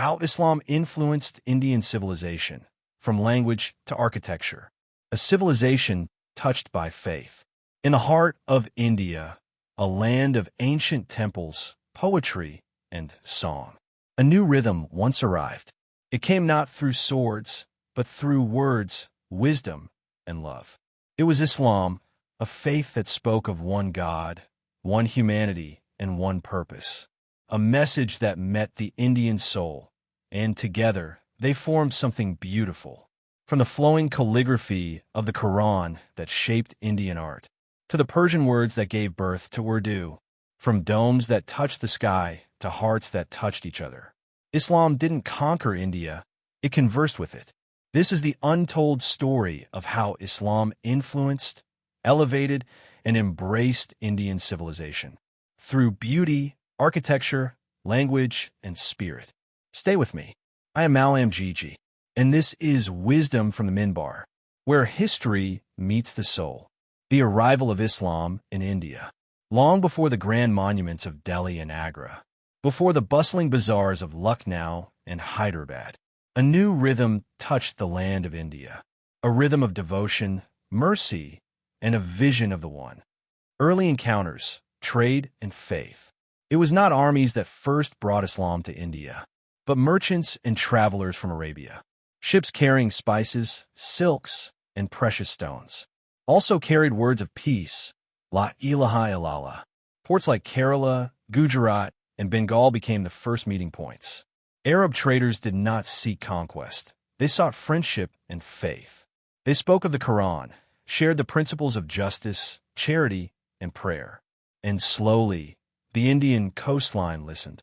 How Islam influenced Indian civilization, from language to architecture. A civilization touched by faith. In the heart of India, a land of ancient temples, poetry, and song, a new rhythm once arrived. It came not through swords, but through words, wisdom, and love. It was Islam, a faith that spoke of one God, one humanity, and one purpose. A message that met the Indian soul, and together they formed something beautiful. From the flowing calligraphy of the Quran that shaped Indian art, to the Persian words that gave birth to Urdu, from domes that touched the sky to hearts that touched each other. Islam didn't conquer India, it conversed with it. This is the untold story of how Islam influenced, elevated, and embraced Indian civilization. Through beauty, architecture, language, and spirit. Stay with me. I am Mallam JIJI, and this is Wisdom from the Minbar, where history meets the soul. The arrival of Islam in India. Long before the grand monuments of Delhi and Agra, before the bustling bazaars of Lucknow and Hyderabad, a new rhythm touched the land of India. A rhythm of devotion, mercy, and a vision of the one. Early encounters, trade, and faith. It was not armies that first brought Islam to India, but merchants and travelers from Arabia. Ships carrying spices, silks, and precious stones. Also carried words of peace, La ilaha illallah. Ports like Kerala, Gujarat, and Bengal became the first meeting points. Arab traders did not seek conquest. They sought friendship and faith. They spoke of the Quran, shared the principles of justice, charity, and prayer. And slowly, the Indian coastline listened.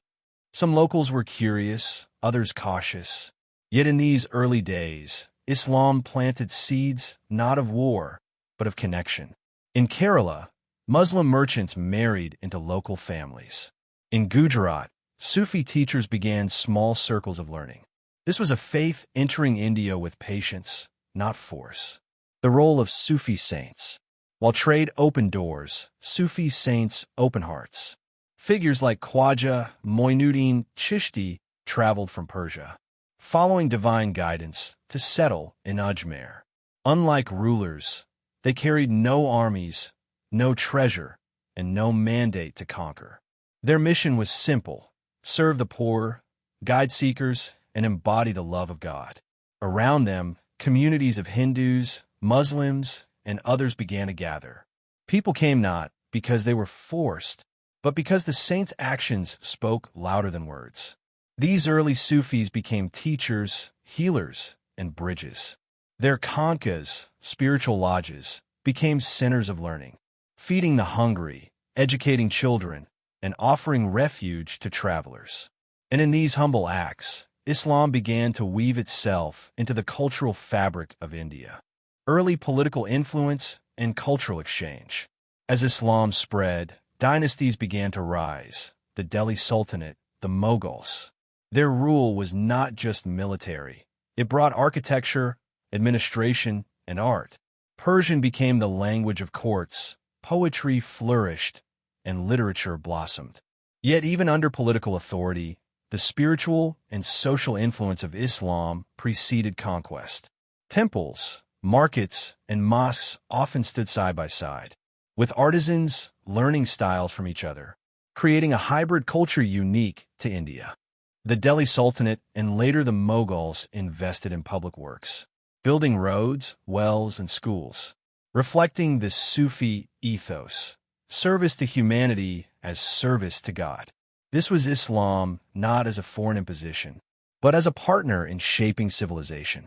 Some locals were curious, others cautious. Yet in these early days, Islam planted seeds not of war, but of connection. In Kerala, Muslim merchants married into local families. In Gujarat, Sufi teachers began small circles of learning. This was a faith entering India with patience, not force. The role of Sufi saints. While trade opened doors, Sufi saints opened hearts. Figures like Khwaja, Moinuddin, Chishti traveled from Persia, following divine guidance to settle in Ajmer. Unlike rulers, they carried no armies, no treasure, and no mandate to conquer. Their mission was simple: serve the poor, guide seekers, and embody the love of God. Around them, communities of Hindus, Muslims, and others began to gather. People came not because they were forced, but because the saints' actions spoke louder than words. These early Sufis became teachers, healers, and bridges. Their khanqahs, spiritual lodges, became centers of learning, feeding the hungry, educating children, and offering refuge to travelers. And in these humble acts, Islam began to weave itself into the cultural fabric of India. Early political influence and cultural exchange. As Islam spread, dynasties began to rise, the Delhi Sultanate, the Mughals. Their rule was not just military. It brought architecture, administration, and art. Persian became the language of courts, poetry flourished, and literature blossomed. Yet even under political authority, the spiritual and social influence of Islam preceded conquest. Temples, markets, and mosques often stood side by side, with artisans learning styles from each other, creating a hybrid culture unique to India. The Delhi Sultanate and later the Mughals invested in public works, building roads, wells, and schools, reflecting the Sufi ethos, service to humanity as service to God. This was Islam not as a foreign imposition, but as a partner in shaping civilization.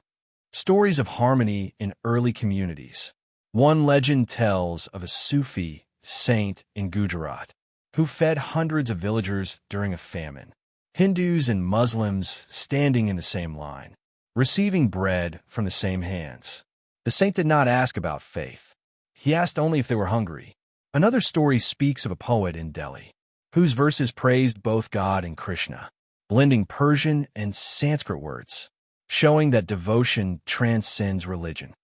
Stories of harmony in early communities. One legend tells of a Sufi saint in Gujarat who fed hundreds of villagers during a famine. Hindus and Muslims standing in the same line, receiving bread from the same hands. The saint did not ask about faith. He asked only if they were hungry. Another story speaks of a poet in Delhi, whose verses praised both God and Krishna, blending Persian and Sanskrit words, showing that devotion transcends religion.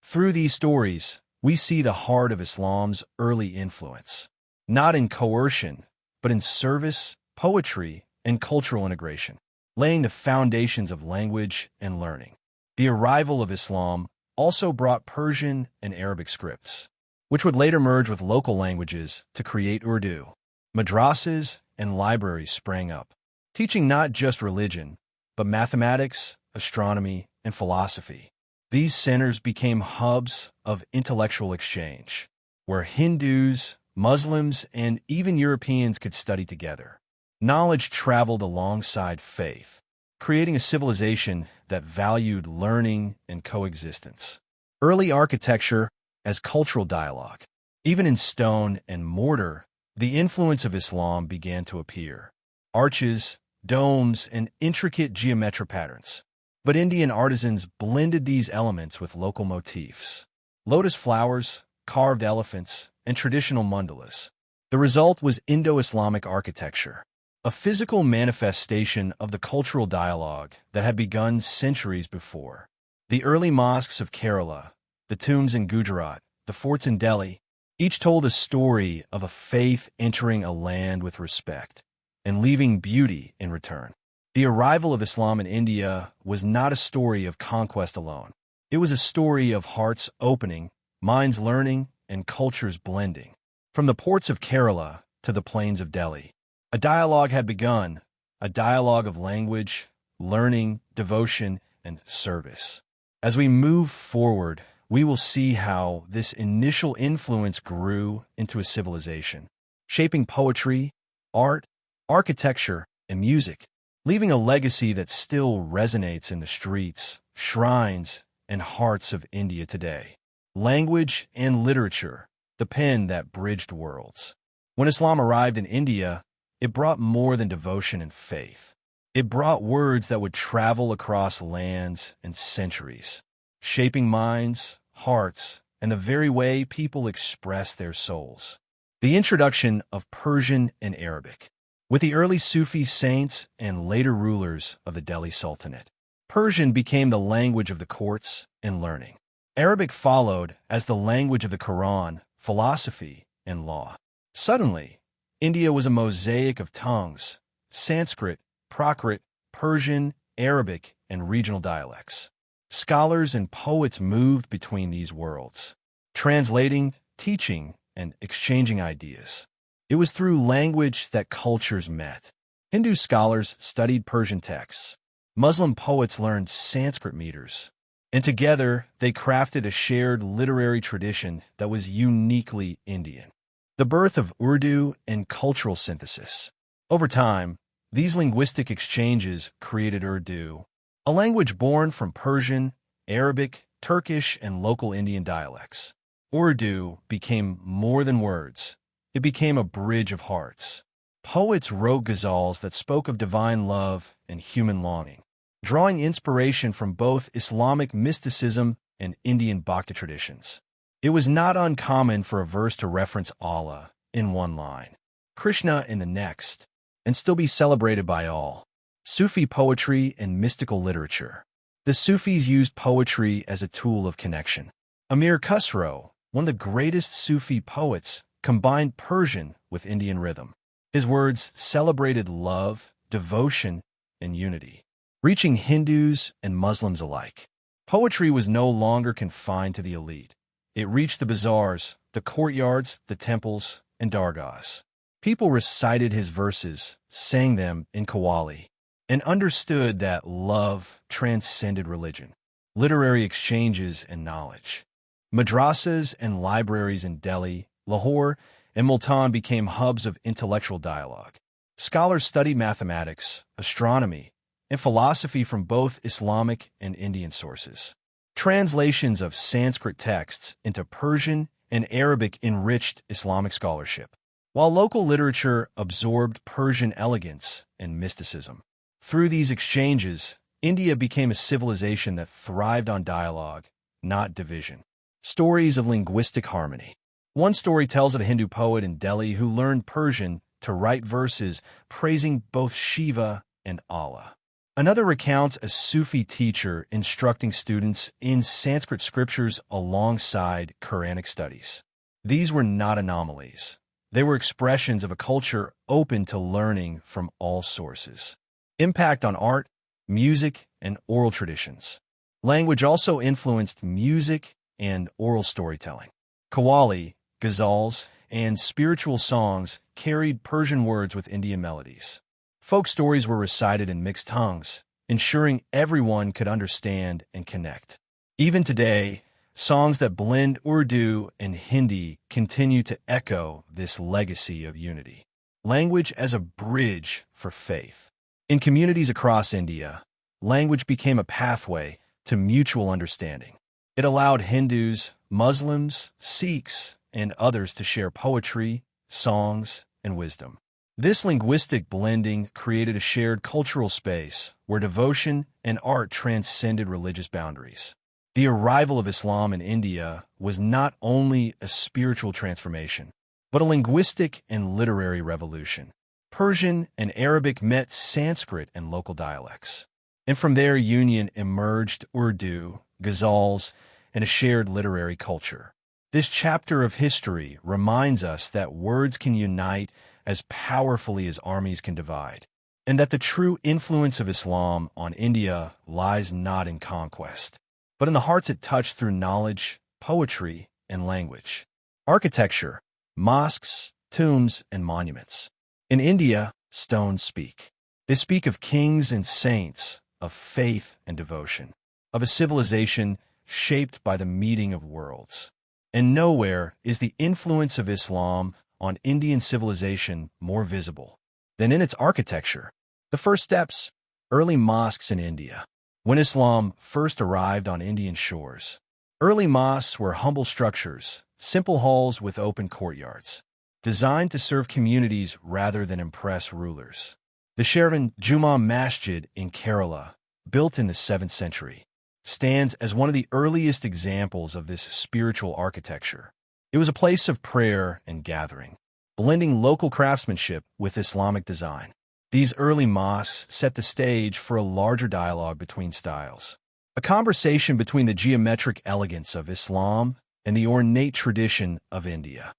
Through these stories, we see the heart of Islam's early influence, not in coercion, but in service, poetry, and cultural integration. laying the foundations of language and learning. The arrival of Islam also brought Persian and Arabic scripts, which would later merge with local languages to create Urdu. Madrasas and libraries sprang up, teaching not just religion, but mathematics, astronomy, and philosophy. These centers became hubs of intellectual exchange, where Hindus, Muslims, and even Europeans could study together. Knowledge traveled alongside faith, creating a civilization that valued learning and coexistence. Early architecture as cultural dialogue. Even in stone and mortar, the influence of Islam began to appear. Arches, domes, and intricate geometric patterns. But Indian artisans blended these elements with local motifs. Lotus flowers, carved elephants, and traditional mandalas. The result was Indo-Islamic architecture, a physical manifestation of the cultural dialogue that had begun centuries before. The early mosques of Kerala, the tombs in Gujarat, the forts in Delhi, each told a story of a faith entering a land with respect and leaving beauty in return. The arrival of Islam in India was not a story of conquest alone. It was a story of hearts opening, minds learning, and cultures blending. From the ports of Kerala to the plains of Delhi, a dialogue had begun, a dialogue of language, learning, devotion, and service. As we move forward, we will see how this initial influence grew into a civilization, shaping poetry, art, architecture, and music, leaving a legacy that still resonates in the streets, shrines, and hearts of India today. Language and literature, the pen that bridged worlds. When Islam arrived in India, it brought more than devotion and faith. It brought words that would travel across lands and centuries, shaping minds, hearts, and the very way people express their souls. The introduction of Persian and Arabic. With the early Sufi saints and later rulers of the Delhi Sultanate, Persian became the language of the courts and learning. Arabic followed as the language of the Quran, philosophy, and law. Suddenly, India was a mosaic of tongues: Sanskrit, Prakrit, Persian, Arabic, and regional dialects. Scholars and poets moved between these worlds, translating, teaching, and exchanging ideas. It was through language that cultures met. Hindu scholars studied Persian texts. Muslim poets learned Sanskrit meters. And together, they crafted a shared literary tradition that was uniquely Indian. The birth of Urdu and cultural synthesis. Over time, these linguistic exchanges created Urdu, a language born from Persian, Arabic, Turkish, and local Indian dialects. Urdu became more than words. It became a bridge of hearts. Poets wrote ghazals that spoke of divine love and human longing, drawing inspiration from both Islamic mysticism and Indian Bhakti traditions. It was not uncommon for a verse to reference Allah in one line, Krishna in the next, and still be celebrated by all. Sufi poetry and mystical literature. The Sufis used poetry as a tool of connection. Amir Khusrow, one of the greatest Sufi poets, combined Persian with Indian rhythm. His words celebrated love, devotion, and unity, reaching Hindus and Muslims alike. Poetry was no longer confined to the elite. It reached the bazaars, the courtyards, the temples, and dargahs. People recited his verses, sang them in Qawwali, and understood that love transcended religion, literary exchanges, and knowledge. Madrasas and libraries in Delhi, Lahore, and Multan became hubs of intellectual dialogue. Scholars studied mathematics, astronomy, and philosophy from both Islamic and Indian sources. Translations of Sanskrit texts into Persian and Arabic enriched Islamic scholarship, while local literature absorbed Persian elegance and mysticism. Through these exchanges, India became a civilization that thrived on dialogue, not division. Stories of linguistic harmony. One story tells of a Hindu poet in Delhi who learned Persian to write verses praising both Shiva and Allah. Another recounts a Sufi teacher instructing students in Sanskrit scriptures alongside Quranic studies. These were not anomalies. They were expressions of a culture open to learning from all sources. Impact on art, music, and oral traditions. Language also influenced music and oral storytelling. Qawwali, ghazals, and spiritual songs carried Persian words with Indian melodies. Folk stories were recited in mixed tongues, ensuring everyone could understand and connect. Even today, songs that blend Urdu and Hindi continue to echo this legacy of unity. Language as a bridge for faith. In communities across India, language became a pathway to mutual understanding. It allowed Hindus, Muslims, Sikhs, and others to share poetry, songs, and wisdom. This linguistic blending created a shared cultural space where devotion and art transcended religious boundaries. The arrival of Islam in India was not only a spiritual transformation, but a linguistic and literary revolution. Persian and Arabic met Sanskrit and local dialects. And from their union emerged Urdu, ghazals, and a shared literary culture. This chapter of history reminds us that words can unite as powerfully as armies can divide, and that the true influence of Islam on India lies not in conquest, but in the hearts it touched through knowledge, poetry, and language. Architecture, mosques, tombs, and monuments. In India, stones speak. They speak of kings and saints, of faith and devotion, of a civilization shaped by the meeting of worlds. And nowhere is the influence of Islam on Indian civilization more visible than in its architecture. The first steps, early mosques in India. When Islam first arrived on Indian shores, early mosques were humble structures, simple halls with open courtyards, designed to serve communities rather than impress rulers. The Sheraton Juma Masjid in Kerala, built in the 7th century, stands as one of the earliest examples of this spiritual architecture. It was a place of prayer and gathering, blending local craftsmanship with Islamic design. These early mosques set the stage for a larger dialogue between styles, a conversation between the geometric elegance of Islam and the ornate tradition of India.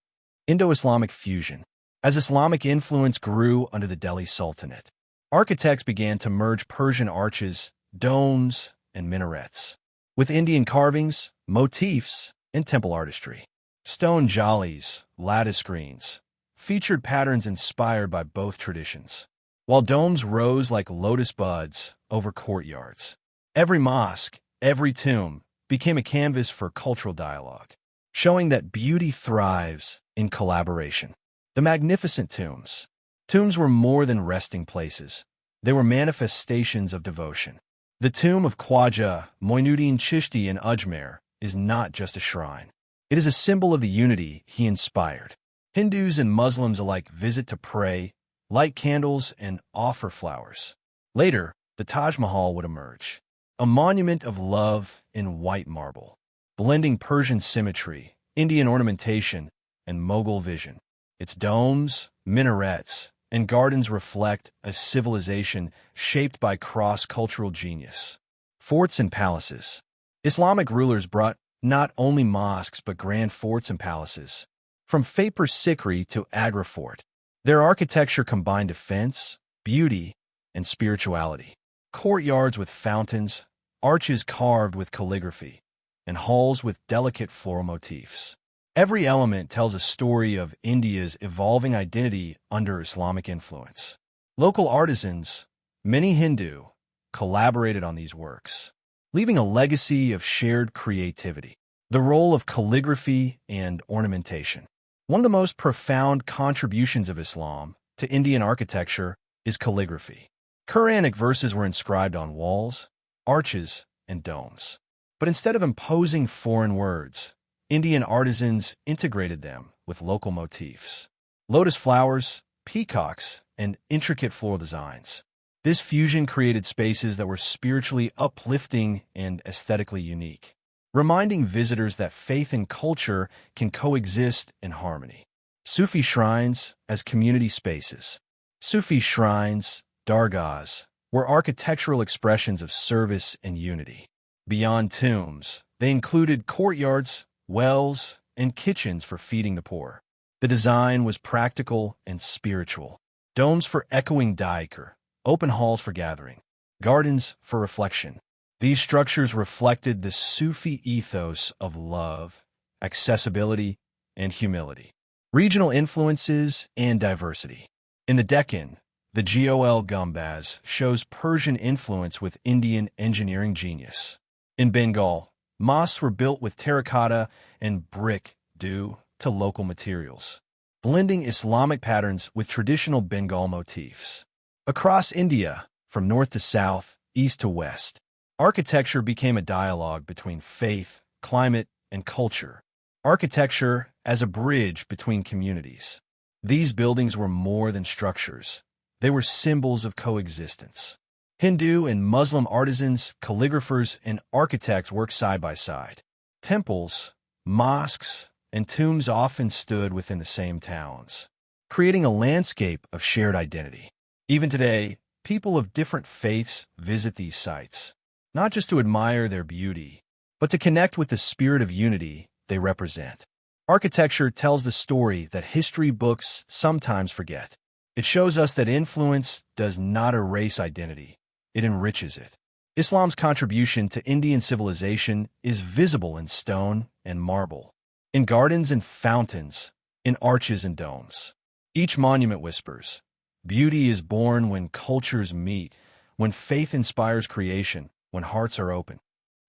Indo-Islamic fusion. As Islamic influence grew under the Delhi Sultanate, architects began to merge Persian arches, domes, and minarets with Indian carvings, motifs, and temple artistry. Stone jalis, lattice screens, featured patterns inspired by both traditions, while domes rose like lotus buds over courtyards. Every mosque, every tomb, became a canvas for cultural dialogue, showing that beauty thrives in collaboration. The magnificent tombs. Tombs were more than resting places. They were manifestations of devotion. The tomb of Khwaja Moinuddin Chishti in Ajmer is not just a shrine. It is a symbol of the unity he inspired. Hindus and Muslims alike visit to pray, light candles, and offer flowers. Later, the Taj Mahal would emerge, a monument of love in white marble, blending Persian symmetry, Indian ornamentation, and Mughal vision. Its domes, minarets, and gardens reflect a civilization shaped by cross-cultural genius. Forts and palaces. Islamic rulers brought not only mosques but grand forts and palaces, from Fatehpur Sikri to Agra Fort. Their architecture combined defense, beauty, and spirituality. Courtyards with fountains, arches carved with calligraphy, and halls with delicate floral motifs. Every element tells a story of India's evolving identity under Islamic influence. Local artisans, many Hindu, collaborated on these works, leaving a legacy of shared creativity. The role of calligraphy and ornamentation. One of the most profound contributions of Islam to Indian architecture is calligraphy. Quranic verses were inscribed on walls, arches, and domes. But instead of imposing foreign words, Indian artisans integrated them with local motifs. Lotus flowers, peacocks, and intricate floral designs. This fusion created spaces that were spiritually uplifting and aesthetically unique, reminding visitors that faith and culture can coexist in harmony. Sufi shrines as community spaces. Sufi shrines, dargahs, were architectural expressions of service and unity. Beyond tombs, they included courtyards, wells, and kitchens for feeding the poor. The design was practical and spiritual. Domes for echoing daiquir, open halls for gathering, gardens for reflection. These structures reflected the Sufi ethos of love, accessibility, and humility. Regional influences and diversity. In the Deccan, the Gol Gumbaz shows Persian influence with Indian engineering genius. In Bengal, mosques were built with terracotta and brick due to local materials, blending Islamic patterns with traditional Bengal motifs. Across India, from north to south, east to west, architecture became a dialogue between faith, climate, and culture. Architecture as a bridge between communities. These buildings were more than structures. They were symbols of coexistence. Hindu and Muslim artisans, calligraphers, and architects worked side by side. Temples, mosques, and tombs often stood within the same towns, creating a landscape of shared identity. Even today, people of different faiths visit these sites, not just to admire their beauty, but to connect with the spirit of unity they represent. Architecture tells the story that history books sometimes forget. It shows us that influence does not erase identity, it enriches it. Islam's contribution to Indian civilization is visible in stone and marble, in gardens and fountains, in arches and domes. Each monument whispers, beauty is born when cultures meet, when faith inspires creation, when hearts are open.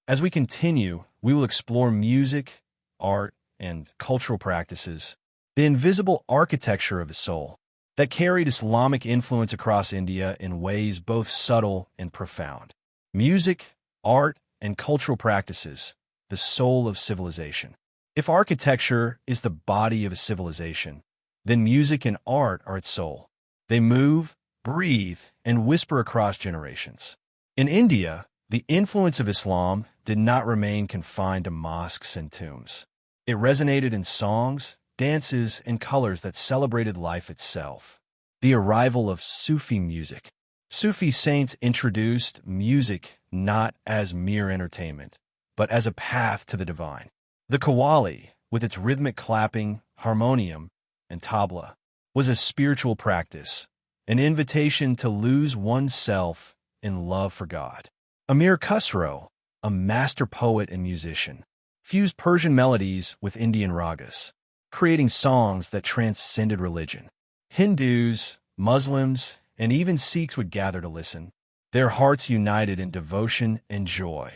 As we continue, we will explore music, art, and cultural practices, the invisible architecture of the soul, that carried Islamic influence across India in ways both subtle and profound. Music, art, and cultural practices, the soul of civilization. If architecture is the body of a civilization, then music and art are its soul. They move, breathe, and whisper across generations. In India, the influence of Islam did not remain confined to mosques and tombs. It resonated in songs, dances, and colors that celebrated life itself. The arrival of Sufi music. Sufi saints introduced music not as mere entertainment, but as a path to the divine. The qawwali, with its rhythmic clapping, harmonium, and tabla, was a spiritual practice, an invitation to lose oneself in love for God. Amir Khusrow, a master poet and musician, fused Persian melodies with Indian ragas, creating songs that transcended religion. Hindus, Muslims, and even Sikhs would gather to listen, their hearts united in devotion and joy.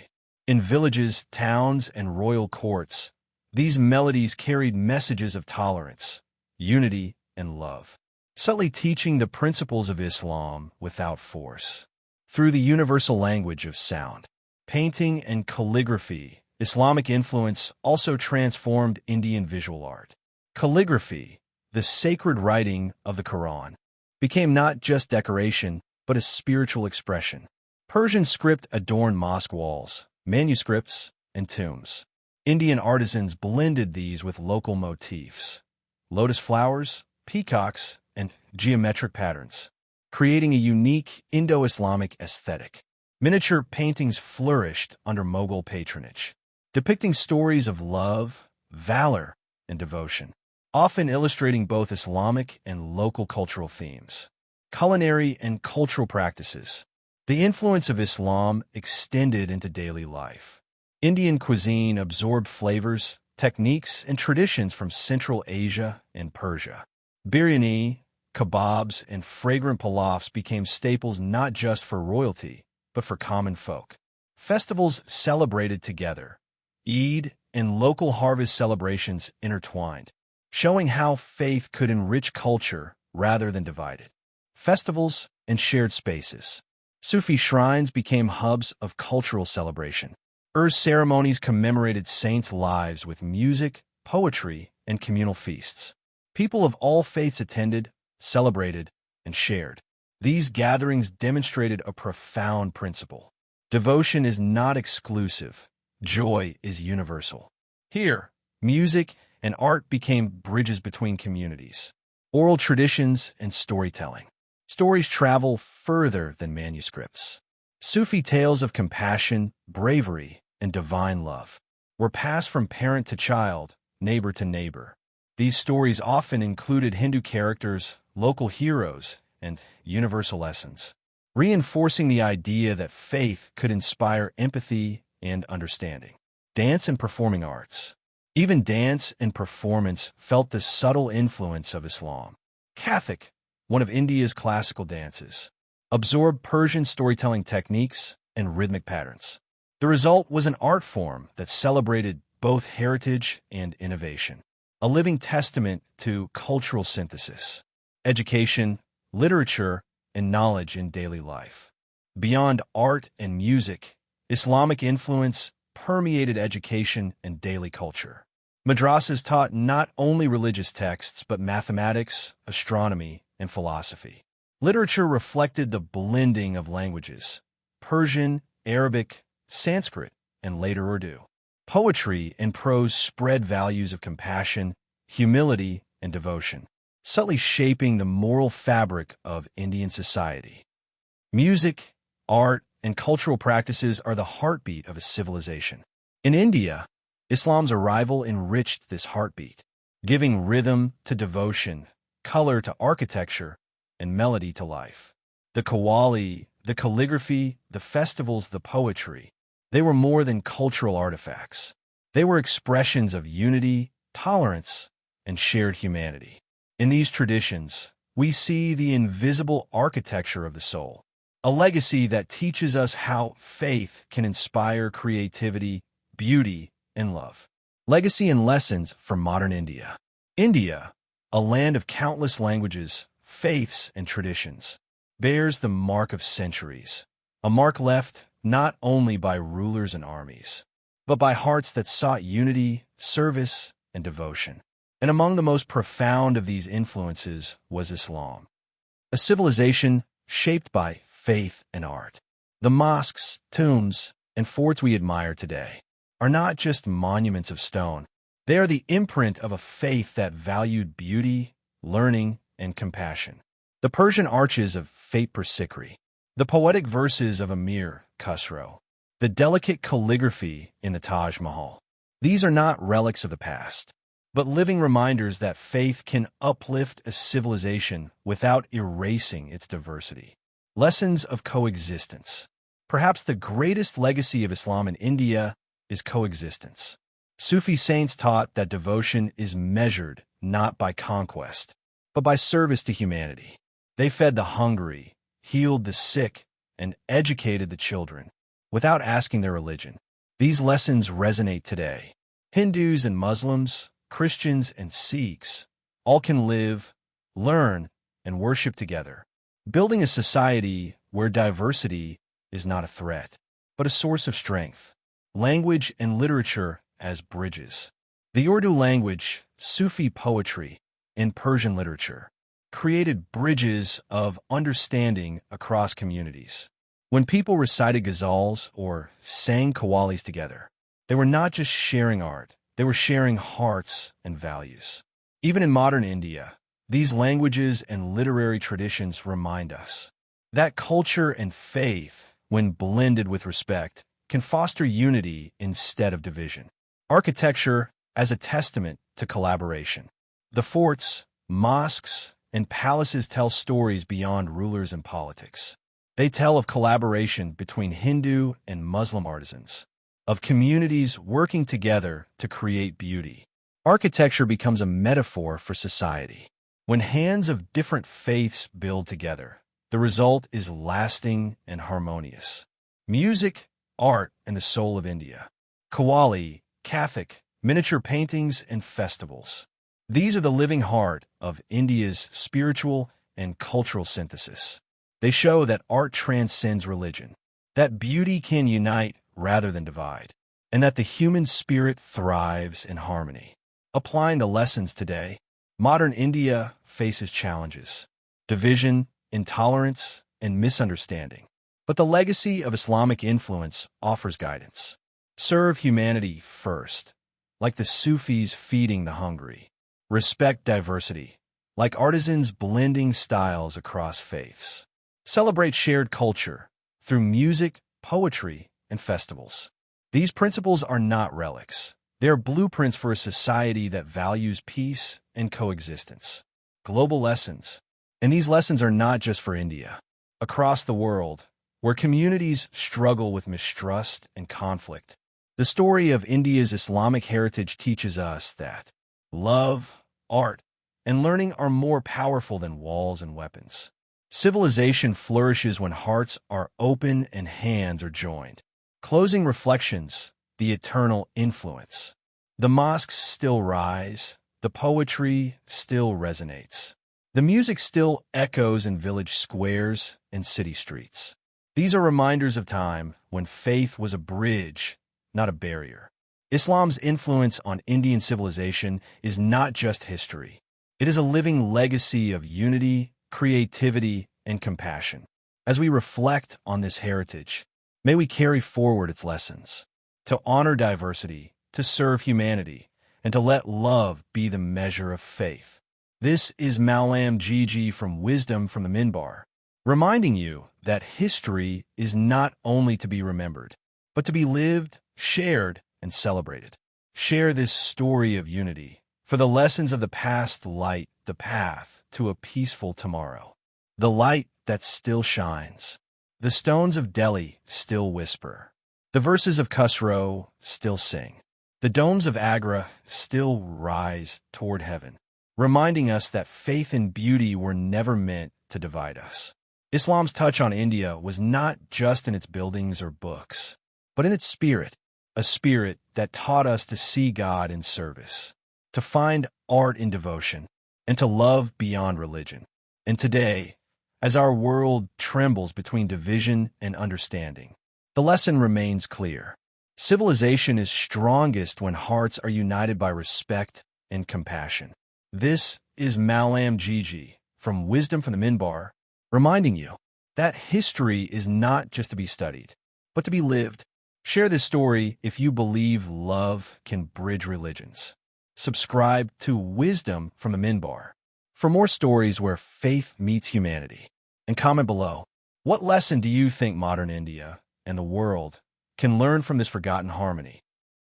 In villages, towns, and royal courts, these melodies carried messages of tolerance, unity, and love, subtly teaching the principles of Islam without force. Through the universal language of sound, painting, and calligraphy, Islamic influence also transformed Indian visual art. Calligraphy, the sacred writing of the Quran, became not just decoration, but a spiritual expression. Persian script adorned mosque walls, manuscripts, and tombs. Indian artisans blended these with local motifs, lotus flowers, peacocks, and geometric patterns, creating a unique Indo-Islamic aesthetic. Miniature paintings flourished under Mughal patronage, depicting stories of love, valor, and devotion, often illustrating both Islamic and local cultural themes. Culinary and cultural practices. The influence of Islam extended into daily life. Indian cuisine absorbed flavors, techniques, and traditions from Central Asia and Persia. Biryani, kebabs, and fragrant pilafs became staples not just for royalty, but for common folk. Festivals celebrated together. Eid and local harvest celebrations intertwined, showing how faith could enrich culture rather than divide it. Festivals and shared spaces. Sufi shrines became hubs of cultural celebration. Urdu ceremonies commemorated saints' lives with music, poetry, and communal feasts. People of all faiths attended, celebrated, and shared. These gatherings demonstrated a profound principle. Devotion is not exclusive. Joy is universal. Here, music and art became bridges between communities. Oral traditions and storytelling. Stories travel further than manuscripts. Sufi tales of compassion, bravery, and divine love were passed from parent to child, neighbor to neighbor. These stories often included Hindu characters, local heroes, and universal lessons, reinforcing the idea that faith could inspire empathy and understanding. Dance and performing arts. Even dance and performance felt the subtle influence of Islam. Kathak, one of India's classical dances, absorbed Persian storytelling techniques and rhythmic patterns. The result was an art form that celebrated both heritage and innovation, a living testament to cultural synthesis, education, literature, and knowledge in daily life. Beyond art and music, Islamic influence permeated education and daily culture. Madrasas taught not only religious texts but mathematics, astronomy, and philosophy. Literature reflected the blending of languages: Persian, Arabic, Sanskrit, and later Urdu. Poetry and prose spread values of compassion, humility, and devotion, subtly shaping the moral fabric of Indian society. Music, art, and cultural practices are the heartbeat of a civilization. In India, Islam's arrival enriched this heartbeat, giving rhythm to devotion, color to architecture, and melody to life. The qawwali, the calligraphy, the festivals, the poetry, they were more than cultural artifacts. They were expressions of unity, tolerance, and shared humanity. In these traditions, we see the invisible architecture of the soul, a legacy that teaches us how faith can inspire creativity, beauty, and love. Legacy and lessons from modern India. India, a land of countless languages, faiths, and traditions, bears the mark of centuries, a mark left not only by rulers and armies, but by hearts that sought unity, service, and devotion. And among the most profound of these influences was Islam, a civilization shaped by faith and art. The mosques, tombs, and forts we admire today are not just monuments of stone. They are the imprint of a faith that valued beauty, learning, and compassion. The Persian arches of Fateh Sikri, the poetic verses of Amir Khusrow, the delicate calligraphy in the Taj Mahal. These are not relics of the past, but living reminders that faith can uplift a civilization without erasing its diversity. Lessons of coexistence. Perhaps the greatest legacy of Islam in India is coexistence. Sufi saints taught that devotion is measured not by conquest, but by service to humanity. They fed the hungry, healed the sick, and educated the children without asking their religion. These lessons resonate today. Hindus and Muslims, Christians and Sikhs, all can live, learn, and worship together, building a society where diversity is not a threat, but a source of strength. Language and literature as bridges. The Urdu language, Sufi poetry, and Persian literature created bridges of understanding across communities. When people recited ghazals or sang qawwalis together, they were not just sharing art, they were sharing hearts and values. Even in modern India, these languages and literary traditions remind us that culture and faith, when blended with respect, can foster unity instead of division. Architecture as a testament to collaboration. The forts, mosques, and palaces tell stories beyond rulers and politics. They tell of collaboration between Hindu and Muslim artisans, of communities working together to create beauty. Architecture becomes a metaphor for society. When hands of different faiths build together, the result is lasting and harmonious. Music, art, and the soul of India. Qawwali, Kathak, miniature paintings, and festivals. These are the living heart of India's spiritual and cultural synthesis. They show that art transcends religion, that beauty can unite rather than divide, and that the human spirit thrives in harmony. Applying the lessons today, modern India faces challenges: division, intolerance, and misunderstanding. But the legacy of Islamic influence offers guidance. Serve humanity first, like the Sufis feeding the hungry. Respect diversity, like artisans blending styles across faiths. Celebrate shared culture through music, poetry, and festivals. These principles are not relics. They are blueprints for a society that values peace and coexistence. Global lessons. And these lessons are not just for India. Across the world, where communities struggle with mistrust and conflict, the story of India's Islamic heritage teaches us that love, art, and learning are more powerful than walls and weapons. Civilization flourishes when hearts are open and hands are joined. Closing reflections, the eternal influence. The mosques still rise, the poetry still resonates. The music still echoes in village squares and city streets. These are reminders of time when faith was a bridge, not a barrier. Islam's influence on Indian civilization is not just history. It is a living legacy of unity, creativity, and compassion. As we reflect on this heritage, may we carry forward its lessons, to honor diversity, to serve humanity, and to let love be the measure of faith. This is Mallam JIJI from Wisdom from the Minbar, reminding you that history is not only to be remembered, but to be lived, shared, and celebrated. Share this story of unity, for the lessons of the past light the path to a peaceful tomorrow. The light that still shines. The stones of Delhi still whisper. The verses of Khusrow still sing. The domes of Agra still rise toward heaven, reminding us that faith and beauty were never meant to divide us. Islam's touch on India was not just in its buildings or books, but in its spirit, a spirit that taught us to see God in service, to find art in devotion, and to love beyond religion. And today, as our world trembles between division and understanding, the lesson remains clear. Civilization is strongest when hearts are united by respect and compassion. This is Mallam JIJI from Wisdom from the Minbar, reminding you that history is not just to be studied, but to be lived. Share this story if you believe love can bridge religions. Subscribe to Wisdom from the Minbar for more stories where faith meets humanity. And comment below, what lesson do you think modern India and the world can learn from this forgotten harmony?